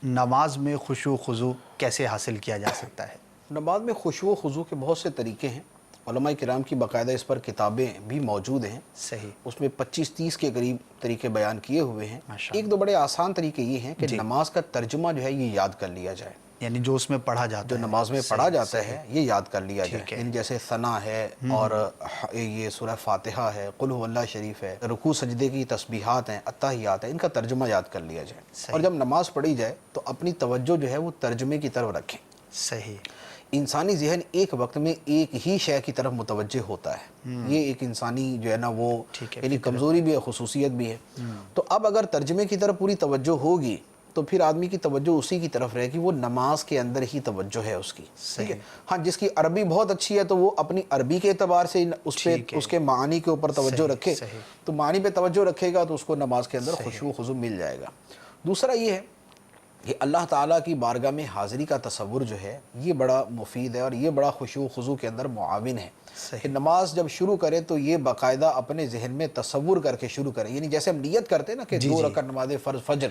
نماز میں خشوع و خضوع کیسے حاصل کیا جا سکتا ہے؟ نماز میں خشوع و خضوع کے بہت سے طریقے ہیں، علماء کرام کی باقاعدہ اس پر کتابیں بھی موجود ہیں۔ صحیح۔ اس میں 25-30 کے قریب طریقے بیان کیے ہوئے ہیں۔ ماشاءاللہ۔ ایک دو بڑے آسان طریقے یہ ہیں کہ نماز کا ترجمہ جو ہے یہ یاد کر لیا جائے، یعنی جو اس میں پڑھا جاتا جو ہے، نماز میں پڑھا جاتا ہے یہ یاد کر لیا جائے، ٹھیک ہے۔ یعنی جیسے ثنا ہے اور یہ سورہ فاتحہ ہے، قل هو اللہ شریف ہے، رکوع سجدے کی تسبیحات ہیں، اتحیات ہیں، ان کا ترجمہ یاد کر لیا جائے، اور جب نماز پڑھی جائے تو اپنی توجہ جو ہے وہ ترجمے کی طرف رکھیں۔ صحیح۔ انسانی ذہن ایک وقت میں ایک ہی شے کی طرف متوجہ ہوتا ہے، یہ ایک انسانی جو ہے نا وہ یعنی کمزوری بھی ہے، خصوصیت بھی ہے۔ تو اب اگر ترجمے کی طرف پوری توجہ ہوگی تو پھر آدمی کی توجہ اسی کی طرف رہے گی، وہ نماز کے اندر ہی توجہ ہے اس کی، ٹھیک ہے۔ ہاں، جس کی عربی بہت اچھی ہے تو وہ اپنی عربی کے اعتبار سے اس کے معانی کے اوپر توجہ رکھے، تو معانی پہ توجہ رکھے گا تو اس کو نماز کے اندر خشوع و خضوع مل جائے گا۔ دوسرا یہ ہے کہ اللہ تعالیٰ کی بارگاہ میں حاضری کا تصور جو ہے یہ بڑا مفید ہے، اور یہ بڑا خشوع و خضوع کے اندر معاون ہے کہ نماز جب شروع کرے تو یہ باقاعدہ اپنے ذہن میں تصور کر کے شروع کریں، یعنی جیسے ہم نیت کرتے ہیں نا کہ 2 رکعت نماز فرض فجر،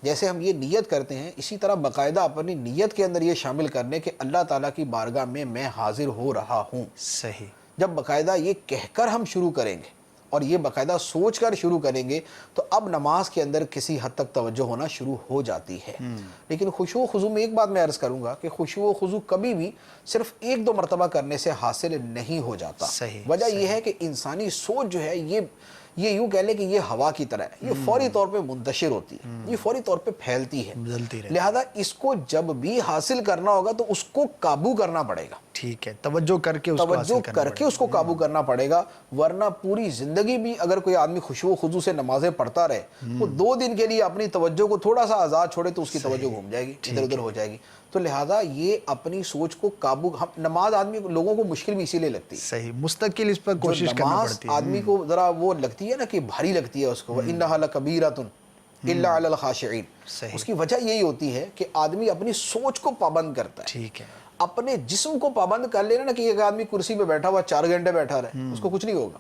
جیسے ہم یہ نیت کرتے ہیں اسی طرح باقاعدہ اپنی نیت کے اندر یہ شامل کرنے کہ اللہ تعالیٰ کی بارگاہ میں حاضر ہو رہا ہوں۔ صحیح۔ جب باقاعدہ یہ کہہ کر ہم شروع کریں گے اور یہ باقاعدہ سوچ کر شروع کریں گے تو اب نماز کے اندر کسی حد تک توجہ ہونا شروع ہو جاتی ہے۔ لیکن خشوع و خضوع میں ایک بات میں عرض کروں گا کہ خشوع و خضوع کبھی بھی صرف 1-2 مرتبہ کرنے سے حاصل نہیں ہو جاتا۔ وجہ یہ ہے کہ انسانی سوچ جو ہے یہ یوں کہہ لیں کہ یہ ہوا کی طرح ہے، یہ فوری طور پہ منتشر ہوتی ہے، یہ فوری طور پہ پھیلتی ہے، لہذا اس کو جب بھی اگر کوئی کرنا ہوگا تو اس کو قابو کرنا پڑے گا۔ ٹھیک ہے، توجہ کر کے اس کو قابو کرنا پڑے گا، ورنہ پوری زندگی بھی اگر کوئی آدمی خشوع و خضوع سے نمازیں پڑھتا رہے، وہ 2 دن کے لیے اپنی توجہ کو تھوڑا سا آزاد چھوڑے تو اس کی توجہ گھوم جائے گی، ادھر ادھر ہو جائے گی۔ تو لہٰذا یہ اپنی سوچ کو قابو، نماز لوگوں کو مشکل بھی اسی لیے لگتی ہے، صحیح، مستقل اس پر کوشش کرنا پڑتی ہے۔ آدمی کو ذرا وہ لگتی ہے نا کہ بھاری لگتی ہے اس کو، وَإِنَّهَا لَكَبِيرَةٌ إِلَّا عَلَى الْخَاشِعِينَ۔ اس کی وجہ یہی ہوتی ہے کہ آدمی اپنی سوچ کو پابند کرتا ہے، ٹھیک ہے، اپنے جسم کو پابند کر لینا نا کہ ایک آدمی کرسی پہ بیٹھا ہوا 4 گھنٹے بیٹھا رہے، اس کو کچھ نہیں ہوگا،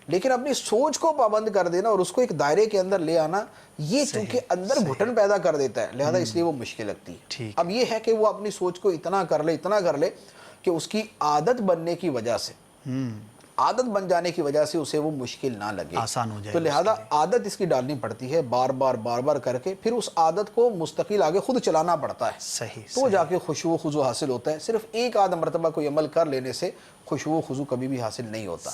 لیکن اپنی سوچ کو پابند کر دینا اور اس کو ایک دائرے کے اندر لے آنا، یہ چونکہ اندر گھٹن پیدا کر دیتا ہے، لہذا اس لیے وہ مشکل لگتی ہے۔ اب یہ ہے کہ وہ اپنی سوچ کو اتنا کر لے کہ اس کی عادت بننے کی وجہ سے، عادت بن جانے کی وجہ سے اسے وہ مشکل نہ لگے، آسان ہو جائے، تو لہذا عادت اس کی ڈالنی پڑتی ہے، بار بار کر کے پھر اس عادت کو مستقل آگے خود چلانا پڑتا ہے، صحیح، تو جا کے خشوع و خضوع حاصل ہوتا ہے۔ صرف 1 آدھ مرتبہ کوئی عمل کر لینے سے خشوع و خضوع کبھی بھی حاصل نہیں ہوتا۔